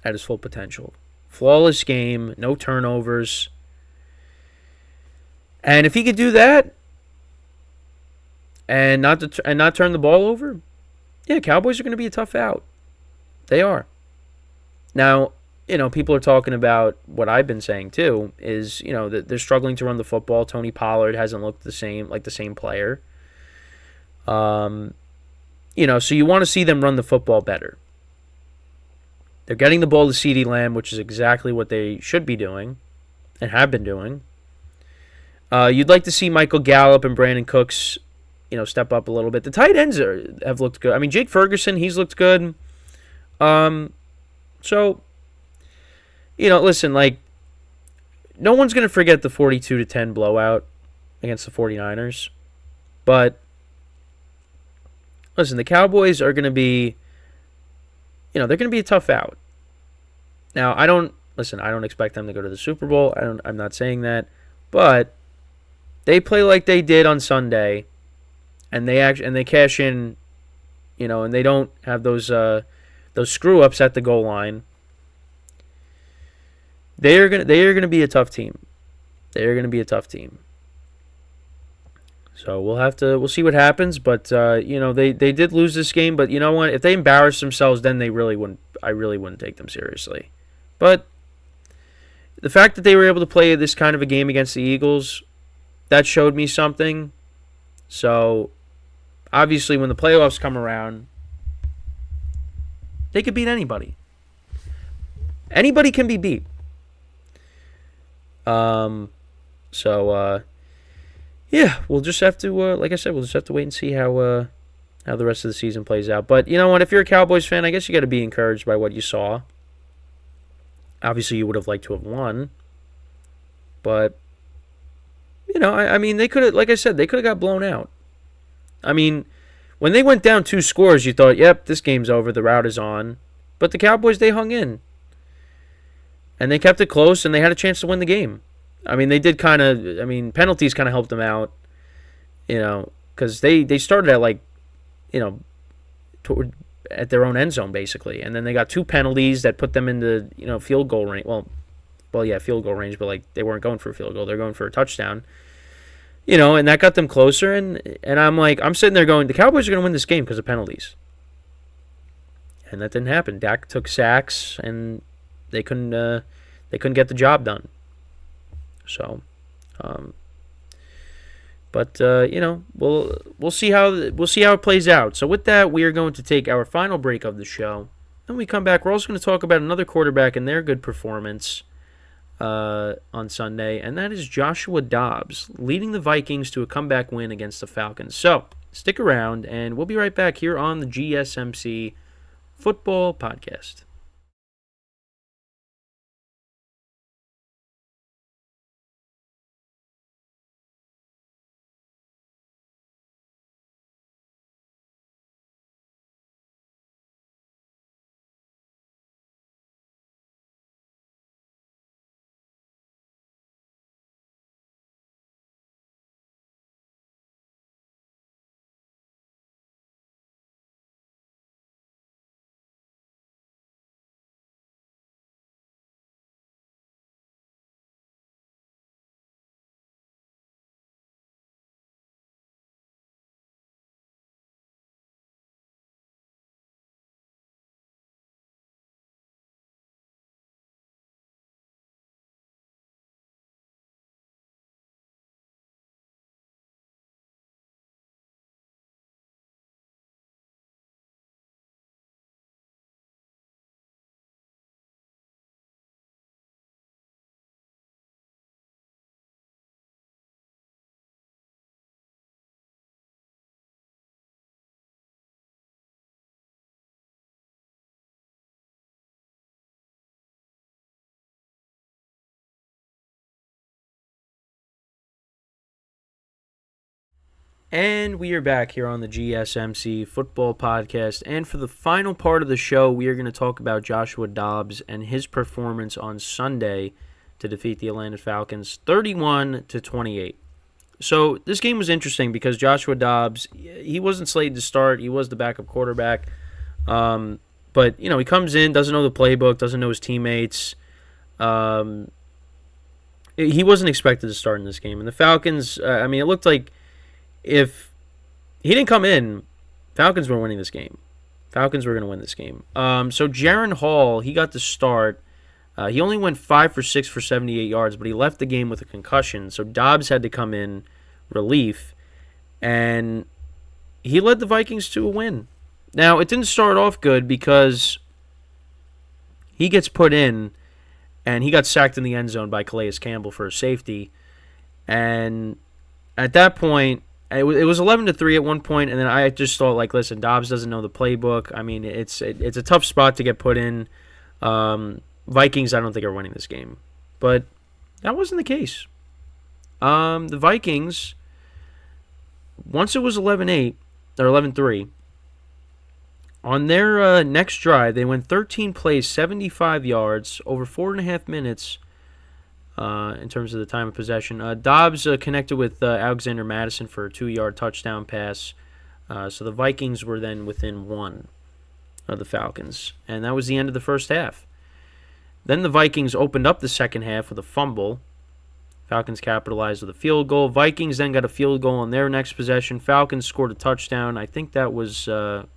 at his full potential. Flawless game, no turnovers. And if he could do that and not turn the ball over, yeah, Cowboys are going to be a tough out. They are. Now, people are talking about what I've been saying too, is, that they're struggling to run the football. Tony Pollard hasn't looked the same player. So you want to see them run the football better. They're getting the ball to CeeDee Lamb, which is exactly what they should be doing and have been doing. You'd like to see Michael Gallup and Brandon Cooks, step up a little bit. The tight ends have looked good. I mean, Jake Ferguson, he's looked good. So, listen, no one's going to forget the 42-10 blowout against the 49ers. But, listen, the Cowboys are going to be, they're going to be a tough out. Now, I don't expect them to go to the Super Bowl. I'm not saying that. But they play like they did on Sunday, and they cash in, and they don't have those screw ups at the goal line. They are gonna be a tough team. They are gonna be a tough team. So we'll see what happens. But they did lose this game. But you know what? If they embarrass themselves, then I really wouldn't take them seriously. But the fact that they were able to play this kind of a game against the Eagles, that showed me something. So obviously, when the playoffs come around, they could beat anybody. Anybody can be beat. Yeah, we'll just have to, like I said, we'll just have to wait and see how the rest of the season plays out. But you know what? If you're a Cowboys fan, I guess you got to be encouraged by what you saw. Obviously, you would have liked to have won. But, I mean, they could have, like I said, they could have got blown out. I mean, when they went down 2 scores, you thought, yep, this game's over, the rout is on. But the Cowboys, they hung in. And they kept it close, and they had a chance to win the game. I mean, they did penalties kind of helped them out, because they started at at their own end zone, basically. And then they got 2 penalties that put them into, field goal range. Well, yeah, field goal range, but, they weren't going for a field goal. They're going for a touchdown. And that got them closer. And I'm sitting there going, the Cowboys are going to win this game because of penalties. And that didn't happen. Dak took sacks, and they couldn't get the job done. So, we'll see how it plays out. So with that, we are going to take our final break of the show. When we come back, we're also going to talk about another quarterback and their good performance on Sunday, and that is Joshua Dobbs leading the Vikings to a comeback win against the Falcons. So stick around, and we'll be right back here on the GSMC Football Podcast. And we are back here on the GSMC Football Podcast. And for the final part of the show, we are going to talk about Joshua Dobbs and his performance on Sunday to defeat the Atlanta Falcons 31-28. So this game was interesting because Joshua Dobbs, he wasn't slated to start. He was the backup quarterback. But, he comes in, doesn't know the playbook, doesn't know his teammates. He wasn't expected to start in this game. And the Falcons, it looked like if he didn't come in, Falcons were winning this game. Falcons were going to win this game. So Jaron Hall, he got the start. He only went 5 for 6 for 78 yards, but he left the game with a concussion. So Dobbs had to come in relief, and he led the Vikings to a win. Now, it didn't start off good because he gets put in, and he got sacked in the end zone by Calais Campbell for a safety. And at that point, it was 11-3 at one point, and then I just thought, listen, Dobbs doesn't know the playbook. I mean, it's a tough spot to get put in. Vikings, I don't think, are winning this game. But that wasn't the case. The Vikings, once it was 11-8, or 11-3, on their next drive, they went 13 plays, 75 yards, over 4.5 minutes in terms of the time of possession. Dobbs connected with Alexander Madison for a 2-yard touchdown pass. So the Vikings were then within 1 of the Falcons. And that was the end of the first half. Then the Vikings opened up the second half with a fumble. Falcons capitalized with a field goal. Vikings then got a field goal on their next possession. Falcons scored a touchdown. I think that was... that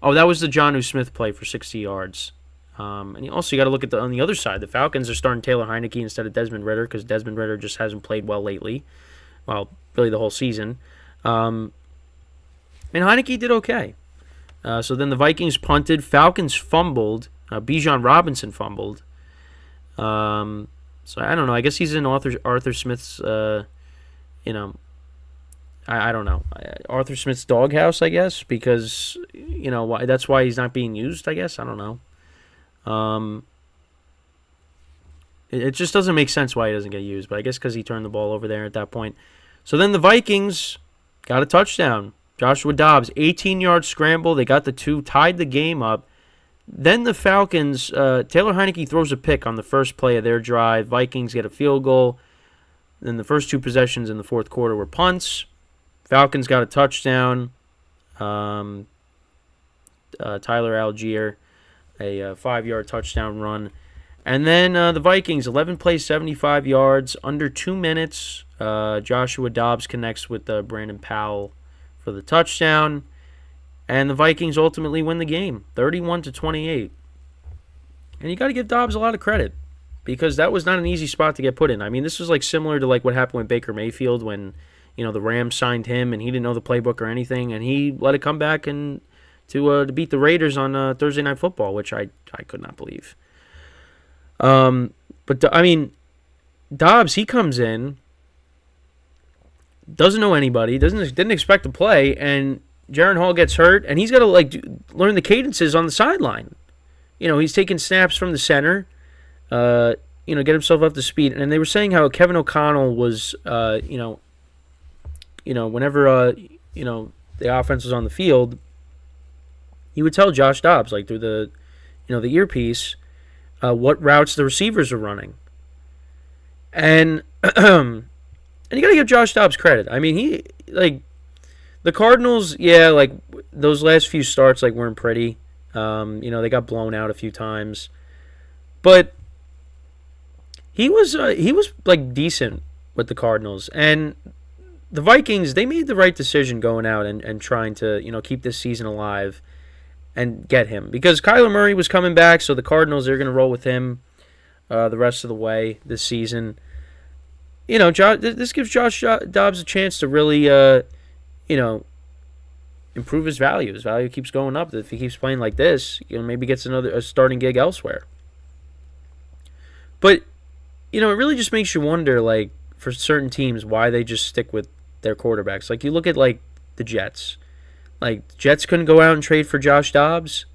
was the Jonnu Smith play for 60 yards. And you got to look at on the other side. The Falcons are starting Taylor Heineke instead of Desmond Ridder because Desmond Ridder just hasn't played well lately. Well, really the whole season. And Heineke did okay. So then the Vikings punted. Falcons fumbled. Bijan Robinson fumbled. So I don't know. I guess he's in Arthur Smith's, I don't know. Arthur Smith's doghouse, I guess, because, that's why he's not being used, I guess. I don't know. It just doesn't make sense why he doesn't get used, but I guess because he turned the ball over there at that point. So then the Vikings got a touchdown. Joshua Dobbs, 18-yard scramble. They got the 2, tied the game up. Then the Falcons, Taylor Heineke throws a pick on the first play of their drive. Vikings get a field goal. Then the first 2 possessions in the fourth quarter were punts. Falcons got a touchdown. Tyler Algier, a 5-yard touchdown run. And then the Vikings, 11 plays, 75 yards, under 2 minutes. Joshua Dobbs connects with Brandon Powell for the touchdown. And the Vikings ultimately win the game, 31-28. And you got to give Dobbs a lot of credit because that was not an easy spot to get put in. I mean, this was similar to what happened with Baker Mayfield when, the Rams signed him and he didn't know the playbook or anything, and he let it come back and to beat the Raiders on Thursday Night Football, which I could not believe. Dobbs, he comes in, doesn't know anybody, didn't expect to play, and Jaron Hall gets hurt, and he's got to learn the cadences on the sideline. He's taking snaps from the center, get himself up to speed. And they were saying how Kevin O'Connell was, whenever the offense was on the field, he would tell Josh Dobbs through the earpiece what routes the receivers are running. And and you got to give Josh Dobbs credit. I mean, he the Cardinals, those last few starts weren't pretty. They got blown out a few times, but he was decent with the Cardinals. And the Vikings, they made the right decision going out and trying to keep this season alive and get him because Kyler Murray was coming back. So the Cardinals, they're going to roll with him the rest of the way this season. This gives Josh Dobbs a chance to really improve his value. His value keeps going up. If he keeps playing like this, maybe gets a starting gig elsewhere. But, it really just makes you wonder, for certain teams, why they just stick with their quarterbacks. You look at, the Jets. The Jets couldn't go out and trade for Josh Dobbs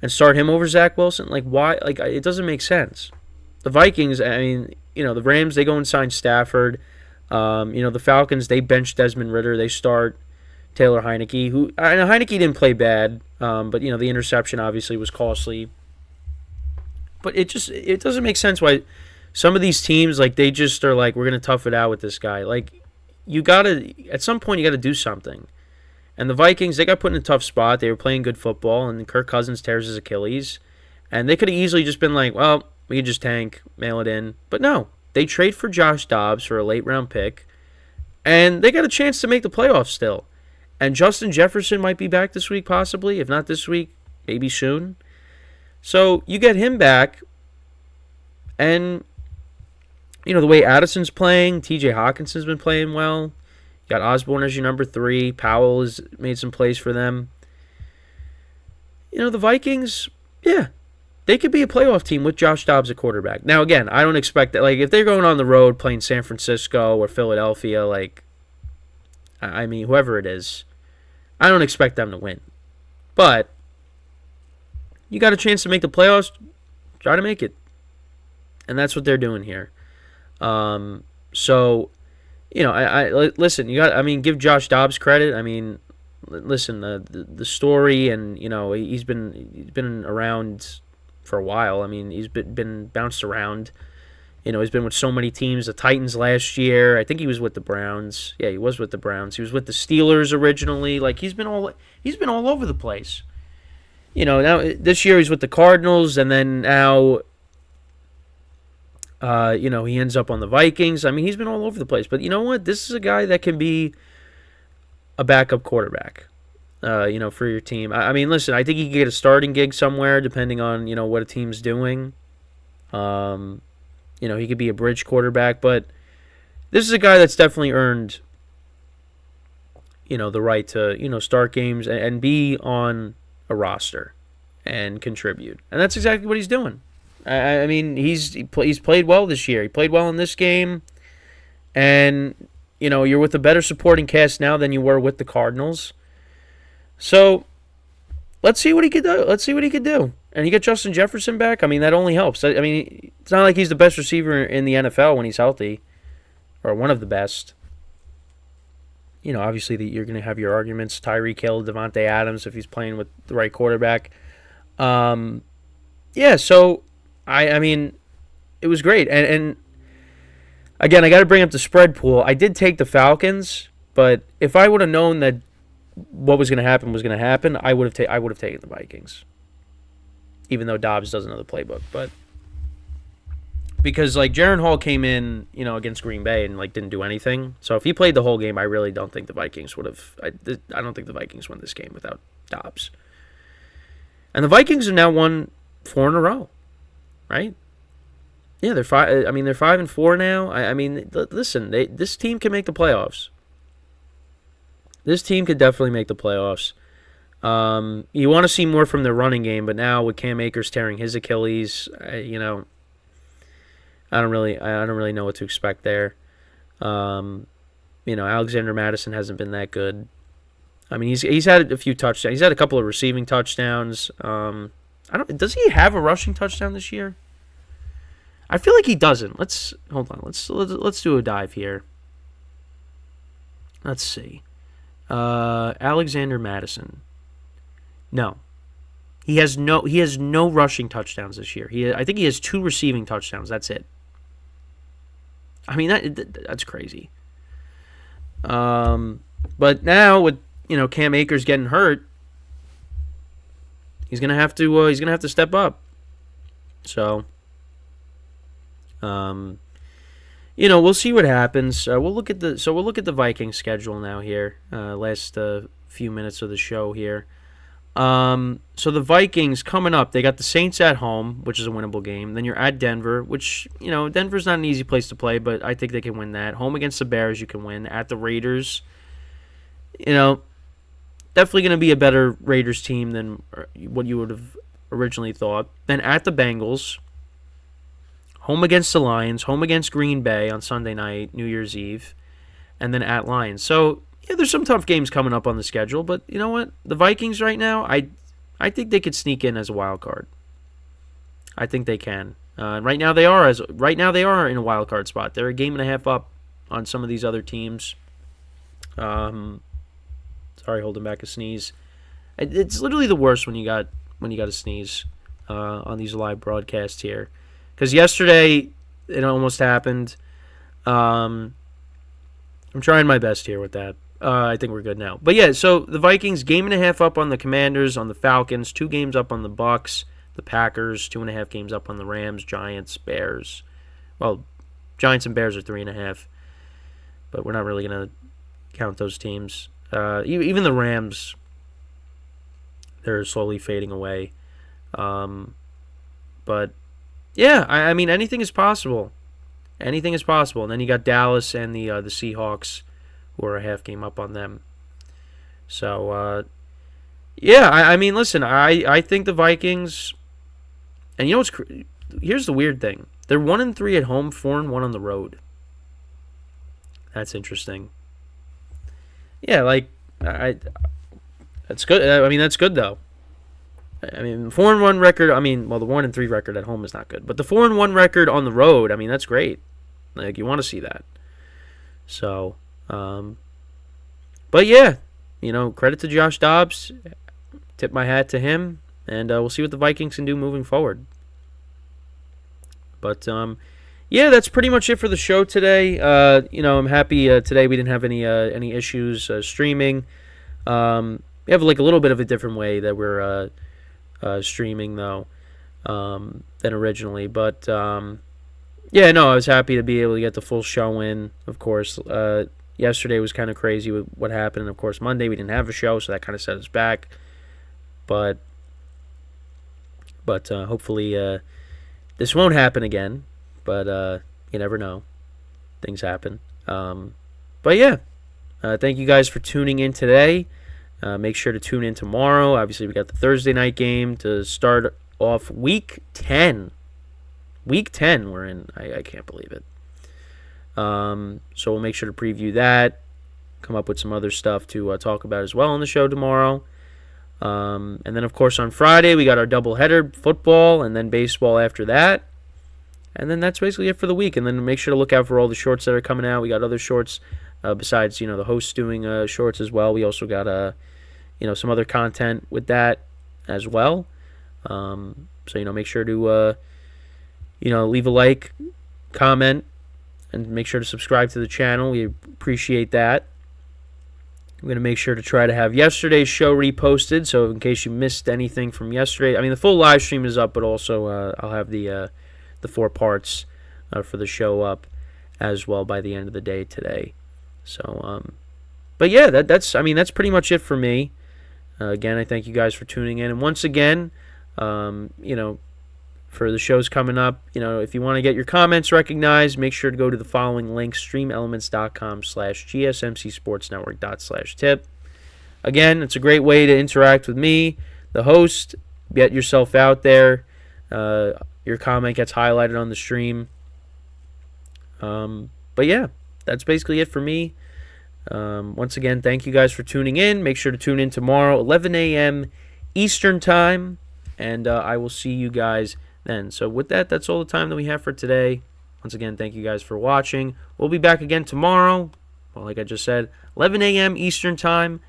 and start him over Zach Wilson. Why? It doesn't make sense. The Vikings, the Rams, they go and sign Stafford. The Falcons, they bench Desmond Ridder. They start Taylor Heineke, who I know Heineke didn't play bad, but the interception obviously was costly. But it doesn't make sense why some of these teams they just are like, we're gonna tough it out with this guy. You gotta at some point you gotta do something. And the Vikings, they got put in a tough spot. They were playing good football, and Kirk Cousins tears his Achilles, and they could have easily just been like, well, we can just tank, mail it in. But no, they trade for Josh Dobbs for a late round pick, and they got a chance to make the playoffs still. And Justin Jefferson might be back this week, possibly. If not this week, maybe soon. So you get him back, and the way Addison's playing, T.J. Hawkinson's been playing well. You got Osborne as your number 3. Powell has made some plays for them. The Vikings, yeah, they could be a playoff team with Josh Dobbs at quarterback. Now, again, I don't expect that. If they're going on the road playing San Francisco or Philadelphia, whoever it is, I don't expect them to win. But you got a chance to make the playoffs, try to make it. And that's what they're doing here. Listen, give Josh Dobbs credit. Listen, the story, and he's been around for a while. He's been bounced around. He's been with so many teams. The Titans last year. I think he was with the Browns. Yeah, he was with the Browns. He was with the Steelers originally. He's been all over the place. Now this year he's with the Cardinals, and then now he ends up on the Vikings. He's been all over the place. But you know what? This is a guy that can be a backup quarterback, for your team. Listen, I think he could get a starting gig somewhere depending on, what a team's doing. He could be a bridge quarterback. But this is a guy that's definitely earned, the right to, start games and be on a roster and contribute. And that's exactly what he's doing. He's played well this year. He played well in this game, and you're with a better supporting cast now than you were with the Cardinals. So let's see what he could do. And you get Justin Jefferson back. That only helps. It's not like he's the best receiver in the NFL when he's healthy, or one of the best. Obviously you're going to have your arguments: Tyreek Hill, Devontae Adams, if he's playing with the right quarterback. Yeah. So. It was great. And again, I got to bring up the spread pool. I did take the Falcons, but if I would have known that what was going to happen, I would have taken the Vikings. Even though Dobbs doesn't know the playbook, but because Jaron Hall came in, against Green Bay and didn't do anything. So if he played the whole game, I really don't think the Vikings would have. I don't think the Vikings won this game without Dobbs. And the Vikings have now won 4 in a row. Right? Yeah, they're 5. They're 5-4 now. Listen, this team can make the playoffs. This team could definitely make the playoffs. You want to see more from their running game, but now with Cam Akers tearing his Achilles, I don't really know what to expect there. Alexander Mattison hasn't been that good. He's had a few touchdowns. He's had a couple of receiving touchdowns. Does he have a rushing touchdown this year? I feel like he doesn't. Hold on. Let's do a dive here. Let's see. Alexander Mattison. No. He has no rushing touchdowns this year. I think he has 2 receiving touchdowns. That's it. That's crazy. But now with Cam Akers getting hurt, he's gonna have to step up. So, we'll see what happens. We'll look at the Vikings schedule now here. Last few minutes of the show here. So the Vikings coming up, they got the Saints at home, which is a winnable game. Then you're at Denver, which Denver's not an easy place to play, but I think they can win that. Home against the Bears, you can win. At the Raiders, definitely going to be a better Raiders team than what you would have originally thought. Then at the Bengals, home against the Lions, home against Green Bay on Sunday night, New Year's Eve, and then at Lions. So, yeah, there's some tough games coming up on the schedule, but you know what? The Vikings right now, I think they could sneak in as a wild card. I think they can. Right now they are in a wild card spot. They're a game and a half up on some of these other teams. Sorry, holding back a sneeze. It's literally the worst when you got a sneeze on these live broadcasts here, because yesterday it almost happened. I'm trying my best here with that. I think we're good now. But yeah, so the Vikings 1.5 up on the Commanders, on the Falcons, 2 games up on the Bucs, the Packers 2.5 games up on the Rams, Giants, Bears. Well, Giants and Bears are 3.5, but we're not really gonna count those teams. Even the Rams, they're slowly fading away. But yeah, I mean, anything is possible. Anything is possible. And then you got Dallas and the Seahawks, who are a half game up on them. So yeah, I mean, listen, I think the Vikings. And you know here's the weird thing: they're 1-3 at home, 4-1 on the road. That's interesting. Yeah, like that's good. I mean, that's good though. I mean, 4-1 record. I mean, well, the 1-3 record at home is not good, but the 4-1 record on the road. I mean, that's great. Like, you want to see that. So, but yeah, credit to Josh Dobbs. Tip my hat to him, and we'll see what the Vikings can do moving forward. But yeah, that's pretty much it for the show today. I'm happy today we didn't have any issues streaming. We have like a little bit of a different way that we're streaming though than originally, but yeah, no, I was happy to be able to get the full show in. Of course, yesterday was kind of crazy with what happened, and of course Monday we didn't have a show, so that kind of set us back. But hopefully this won't happen again. But you never know, things happen. But yeah, thank you guys for tuning in today. Make sure to tune in tomorrow. Obviously, we got the Thursday night game to start off Week 10. Week 10 we're in. I can't believe it. So we'll make sure to preview that. Come up with some other stuff to talk about as well on the show tomorrow. And then, of course, on Friday, we got our doubleheader, football, and then baseball after that. And then that's basically it for the week. And then make sure to look out for all the shorts that are coming out. We got other shorts besides, the hosts doing shorts as well. We also got, some other content with that as well. So, make sure to, leave a like, comment, and make sure to subscribe to the channel. We appreciate that. I'm going to make sure to try to have yesterday's show reposted. So in case you missed anything from yesterday, I mean, the full live stream is up, but also I'll have the 4 parts for the show up as well by the end of the day today. So, but yeah, that's pretty much it for me. Again, I thank you guys for tuning in, and once again, for the shows coming up, if you want to get your comments recognized, make sure to go to the following links: streamelements.com/gsmcsportsnetwork./tip. Again, it's a great way to interact with me, the host. Get yourself out there. Your comment gets highlighted on the stream. But yeah, that's basically it for me. Once again, thank you guys for tuning in. Make sure to tune in tomorrow, 11 a.m. Eastern Time, and I will see you guys then. So with that, that's all the time that we have for today. Once again, thank you guys for watching. We'll be back again tomorrow. Well, like I just said, 11 a.m. Eastern Time.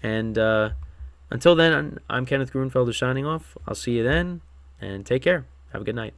And until then, I'm Kenneth Grunfelder signing off. I'll see you then, and take care. Have a good night.